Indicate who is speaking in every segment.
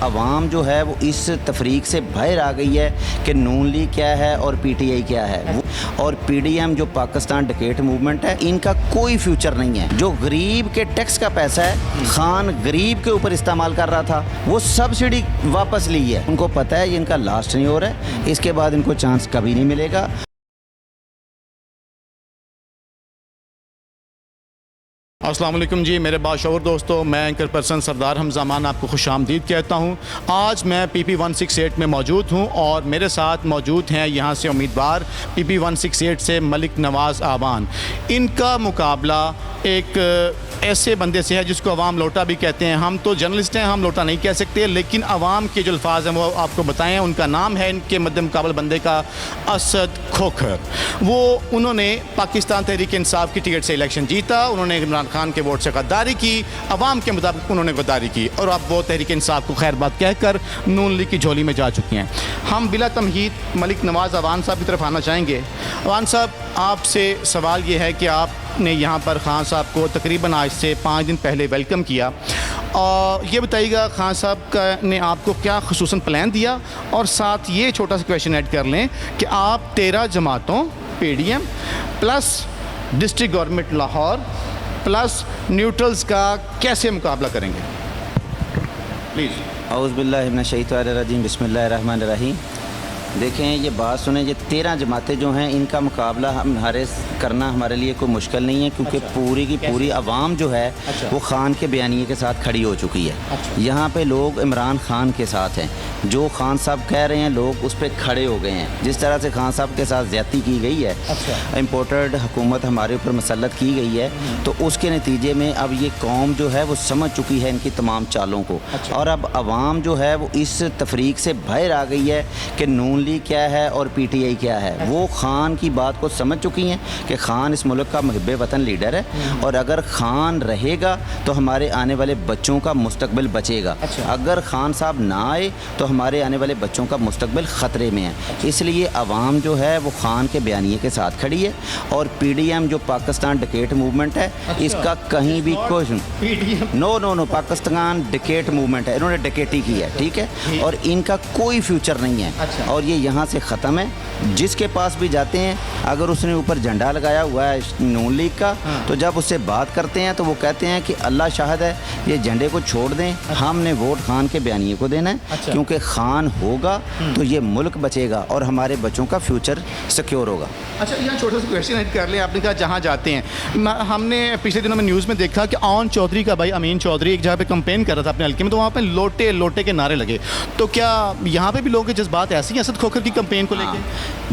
Speaker 1: आवाम जो है वो इस तफरीक से बाहर आ गई है कि नून लीग क्या है और पीटीआई क्या है। और पीडीएम जो पाकिस्तान डकैत मूवमेंट है, इनका कोई फ्यूचर नहीं है। जो गरीब के टैक्स का पैसा है खान गरीब के ऊपर इस्तेमाल कर रहा था, वो सब्सिडी वापस ली है। उनको पता है ये इनका लास्ट नहीं हो रहा है, इसके बाद इनको चांस कभी नहीं मिलेगा।
Speaker 2: अस्सलाम वालेकुम जी मेरे बाशऊर दोस्तों, मैं एंकर पर्सन सरदार हमज़ामान आपको खुशामदीद कहता हूँ। आज मैं PP 168 में मौजूद हूँ और मेरे साथ मौजूद हैं यहाँ से उम्मीदवार PP 168 से मलिक नवाज़ आवान। इनका मुकाबला एक ऐसे बंदे से है जिसको अवाम लोटा भी कहते हैं। हम तो जर्नलिस्ट हैं, हम लोटा नहीं कह सकते, लेकिन अवाम के जो अल्फाज हैं वो आपको बताएं। उनका नाम है इनके मद्दे मुकाबल बंदे का असद खोखर। उन्होंने पाकिस्तान तहरीक इंसाफ की टिकट से इलेक्शन जीता। उन्होंने इमरान खान के वोट से गद्दारी की, अवाम के मुताबिक उन्होंने गद्दारी की और अब वो तहरीक इंसाफ को खैर बात कहकर नून लीग की झोली में जा चुकी हैं। हम बिला तमहीद मलिक नवाज़ आवान साहब की तरफ आना चाहेंगे। आवान साहब, आपसे सवाल ये है कि आपने यहाँ पर खान साहब को तकरीबन आज से 5 दिन पहले वेलकम किया, और ये बताइएगा खान साहब ने आपको क्या खुसूसन प्लान दिया, और साथ ये छोटा सा क्वेश्चन ऐड कर लें कि आप 13 जमातों PDM plus district government Lahore plus neutrals का कैसे मुकाबला करेंगे? प्लीज़।
Speaker 1: औज़ु बिल्लाहि मिनश शैतानिर रजीम, बिस्मिल्लाहिर रहमानिर रहीम। देखें, ये बात सुने, ये 13 जमातें जो हैं इनका मुकाबला करना हमारे लिए कोई मुश्किल नहीं है, क्योंकि पूरी की पूरी आवाम जो है वो खान के बयानिए के साथ खड़ी हो चुकी है। यहाँ पे लोग इमरान खान के साथ हैं, जो खान साहब कह रहे हैं लोग उस पर खड़े हो गए हैं। जिस तरह से खान साहब के साथ ज़्यादती की गई है, इम्पोर्टेड हुकूमत हमारे ऊपर मसलत की गई है, तो उसके नतीजे में अब ये कौम जो है वो समझ चुकी है इनकी तमाम चालों को। और अब आवाम जो है वो इस तफरीक से बाहर आ गई है कि नून लीग क्या है और पीटीआई क्या है। वो खान की बात को समझ चुकी हैं कि खान इस मुल्क का मुहिब्बे वतन लीडर है, और अगर खान रहेगा तो हमारे आने वाले बच्चों का मुस्तकबिल बचेगा। अगर खान साहब ना आए तो हमारे आने वाले बच्चों का मुस्तकबिल ख़तरे में है। इसलिए आवाम जो है वो खान के बयानिए के साथ खड़ी है, और पीडीएम जो पाकिस्तान डकैत मूवमेंट है, इसका कहीं भी कोई नो पाकिस्तान डकैत मूवमेंट है, इन्होंने डकैती की है, ठीक है, और इनका कोई फ्यूचर नहीं है, और ये यहाँ से ख़त्म है। जिसके पास भी जाते हैं, अगर उसने ऊपर झंडा लगाया हुआ है नून लीग का, तो जब उससे बात करते हैं तो वो कहते हैं कि अल्लाह शाहिद है, ये झंडे को छोड़ दें, हमने वोट खान के बयानिए को देना है, क्योंकि खान होगा तो ये मुल्क बचेगा और हमारे बच्चों का फ्यूचर सिक्योर होगा।
Speaker 2: अच्छा, यहाँ छोटा सा क्वेश्चन ऐड कर लें। आपने कहा जहाँ जाते हैं, हमने पिछले दिनों में न्यूज़ में देखा कि आन चौधरी का भाई अमीन चौधरी एक जगह पे कंपेन कर रहा था अपने हल्के में, तो वहाँ पे लोटे लोटे के नारे लगे। तो क्या यहाँ पे भी लोगों के जज्बात ऐसे ही असद खोखर की कंपेन को लेके?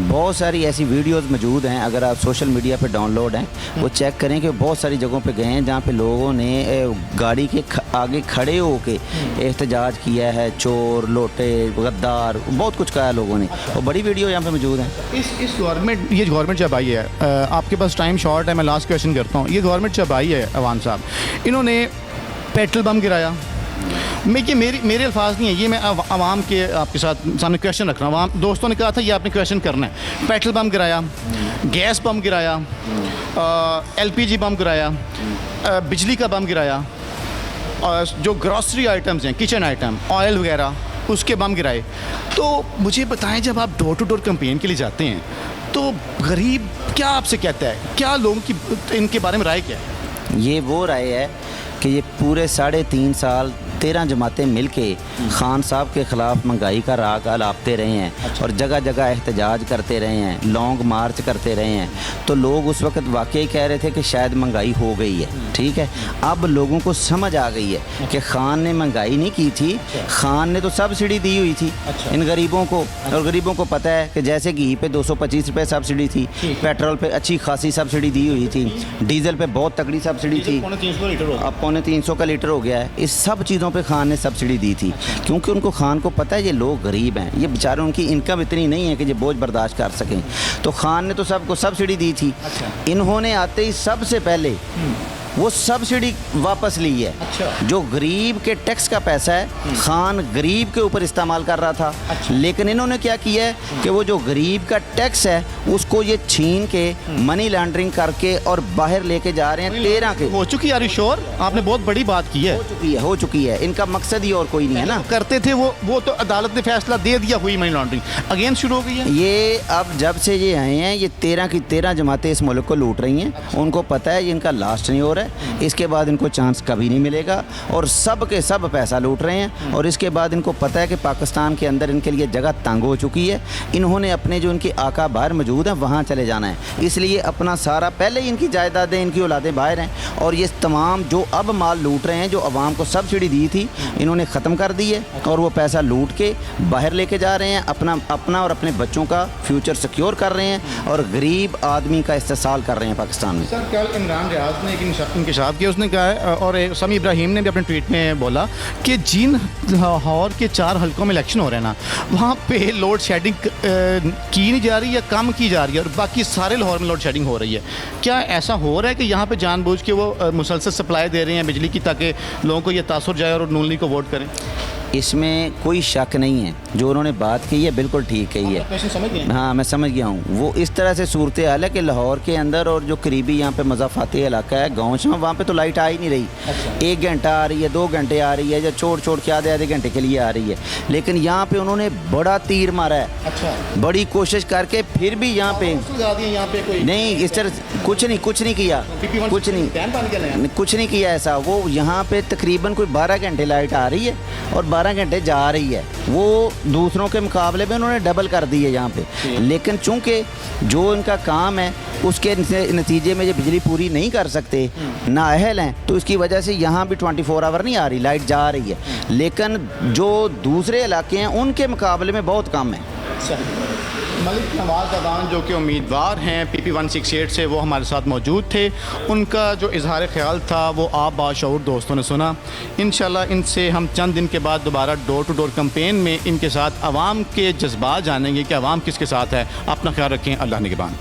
Speaker 1: बहुत सारी ऐसी वीडियोस मौजूद हैं, अगर आप सोशल मीडिया पे डाउनलोड हैं, वो चेक करें कि बहुत सारी जगहों पे गए हैं जहाँ पे लोगों ने गाड़ी के आगे खड़े होके एहतजाज किया है, चोर लोटे गद्दार बहुत कुछ कहा लोगों ने, और बड़ी वीडियो यहाँ पे मौजूद है।
Speaker 2: इस गवर्नमेंट जब आई है, आपके पास टाइम शॉर्ट है, मैं लास्ट क्वेश्चन करता हूँ। ये गवर्नमेंट जब आई है अवान साहब, इन्होंने पेट्रोल बम गिराया। मेरे अल्फाज नहीं है ये, मैं आवाम के आपके साथ सामने क्वेश्चन रख रहा हूँ। आवाम दोस्तों ने कहा था ये आपने क्वेश्चन करना है। पेट्रोल बम गिराया, गैस बम गिराया, LPG बम गिराया, बिजली का बम गिराया, और जो ग्रॉसरी आइटम्स हैं, किचन आइटम, ऑयल वगैरह, उसके बम गिराए। तो मुझे बताएं, जब आप डोर टू डोर कैंपेन के लिए जाते हैं तो गरीब क्या आपसे कहता है, क्या लोगों की इनके बारे में राय क्या है?
Speaker 1: ये वो राय है कि ये पूरे 3.5 साल 13 जमातें मिलके खान साहब के ख़िलाफ़ महंगाई का राग अलापते रहे हैं, और जगह जगह एहतजाज करते रहे हैं, लॉन्ग मार्च करते रहे हैं। तो लोग उस वक्त वाकई कह रहे थे कि शायद महंगाई हो गई है, ठीक है। अब लोगों को समझ आ गई है कि खान ने महंगाई नहीं की थी, खान ने तो सब्सिडी दी हुई थी इन गरीबों को, और गरीबों को पता है कि जैसे घी पे 225 रुपये सब्सिडी थी, पेट्रोल पे अच्छी खासी सब्सिडी दी हुई थी, डीजल पे बहुत तगड़ी सब्सिडी थी, अब 350 का लीटर हो गया है। इस सब चीज़ों पे खान ने सब्सिडी दी थी, क्योंकि उनको खान को पता है ये लोग गरीब हैं, ये बेचारे उनकी इनकम इतनी नहीं है कि ये बोझ बर्दाश्त कर सकें। तो खान ने तो सबको सब्सिडी दी थी। इन्होंने आते ही सबसे पहले वो सब्सिडी वापस ली है।
Speaker 2: अच्छा।
Speaker 1: जो गरीब के टैक्स का पैसा है खान गरीब के ऊपर इस्तेमाल कर रहा था।
Speaker 2: अच्छा।
Speaker 1: लेकिन इन्होंने क्या किया है कि वो जो गरीब का टैक्स है उसको ये छीन के मनी लॉन्ड्रिंग करके और बाहर लेके जा रहे हैं 13 के।
Speaker 2: हो चुकी है श्योर, आपने बहुत बड़ी बात की है।
Speaker 1: हो चुकी है। इनका मकसद ही और कोई नहीं है ना।
Speaker 2: करते थे वो तो अदालत ने फैसला दे दिया, हुई मनी लॉन्ड्रिंग, अगेन शुरू हो गई है।
Speaker 1: ये अब जब से ये आए हैं ये 13 की 13 जमातें इस मुल्क को लूट रही हैं। उनको पता है ये इनका लास्ट नहीं हो रहा है, इसके बाद इनको चांस कभी नहीं मिलेगा और सब के सब पैसा लूट रहे हैं। और इसके बाद इनको पता है कि पाकिस्तान के अंदर इनके लिए जगह तंग हो चुकी है। इन्होंने अपने जो इनके आका बाहर मौजूद हैं वहाँ चले जाना है। इसलिए अपना सारा पहले ही इनकी जायदादें इनकी औलादें बाहर हैं और ये तमाम जो अब माल लूट रहे हैं, जो आवाम को सब्सिडी दी थी इन्होंने ख़त्म कर दी है और वो पैसा लूट के बाहर लेके जा रहे हैं। अपना और अपने बच्चों का फ्यूचर सिक्योर कर रहे हैं और गरीब आदमी का इस्तेसाल कर रहे हैं पाकिस्तान में।
Speaker 2: सर कल इमरान रियाज ने एक इंकशाफ किया, उसने कहा है और समी इब्राहिम ने भी अपने ट्वीट में बोला कि जिन लाहौर के 4 हलकों में इलेक्शन हो रहे हैं ना, वहाँ पे लोड शेडिंग की नहीं जा रही है, कम की जा रही है और बाकी सारे लाहौर में लोड शेडिंग हो रही है। क्या ऐसा हो रहा है कि यहाँ पे जानबूझ के वो मुसलसल सप्लाई दे रहे हैं बिजली की ताकि लोगों को ये तासुर जाए और नून लीग को वोट करें?
Speaker 1: इसमें कोई शक नहीं है, जो उन्होंने बात की है बिल्कुल ठीक कही है।
Speaker 2: समझ गए?
Speaker 1: हाँ मैं समझ गया हूँ। वो इस तरह से सूरत हाल है कि लाहौर के अंदर और जो करीबी यहाँ पे मज़ाफ़ाती इलाका है गाँव से, वहाँ पे तो लाइट आ ही नहीं रही।
Speaker 2: अच्छा।
Speaker 1: 1 घंटा आ रही है, 2 घंटे आ रही है, या छोड़ के आधे घंटे के लिए आ रही है। लेकिन यहाँ पे उन्होंने बड़ा तीर मारा है।
Speaker 2: अच्छा।
Speaker 1: बड़ी कोशिश करके फिर भी यहाँ पे
Speaker 2: यहाँ पे कोई
Speaker 1: नहीं, इस तरह कुछ नहीं किया, कुछ नहीं किया ऐसा। वो यहाँ पे तकरीबन कोई 12 घंटे लाइट आ रही है और 12 घंटे जा रही है। वो दूसरों के मुकाबले में उन्होंने डबल कर दी है यहाँ पे। लेकिन चूंकि जो इनका काम है उसके नतीजे में ये बिजली पूरी नहीं कर सकते, नाअहल हैं, तो इसकी वजह से यहाँ भी 24 आवर नहीं आ रही, लाइट जा रही है। लेकिन जो दूसरे इलाके हैं उनके मुकाबले में बहुत कम है।
Speaker 2: मलिक नवाज़ अवान जो कि उम्मीदवार हैं PP 168 से, वो हमारे साथ मौजूद थे। उनका जो इजहार ख्याल था वो आप बाशऊर दोस्तों ने सुना। इंशाल्लाह इनसे हम चंद दिन के बाद दोबारा डोर टू डोर कैंपेन में इनके साथ आवाम के जज्बात जानेंगे कि आवाम किसके साथ है। अपना ख्याल रखें। अल्लाह निगहबान।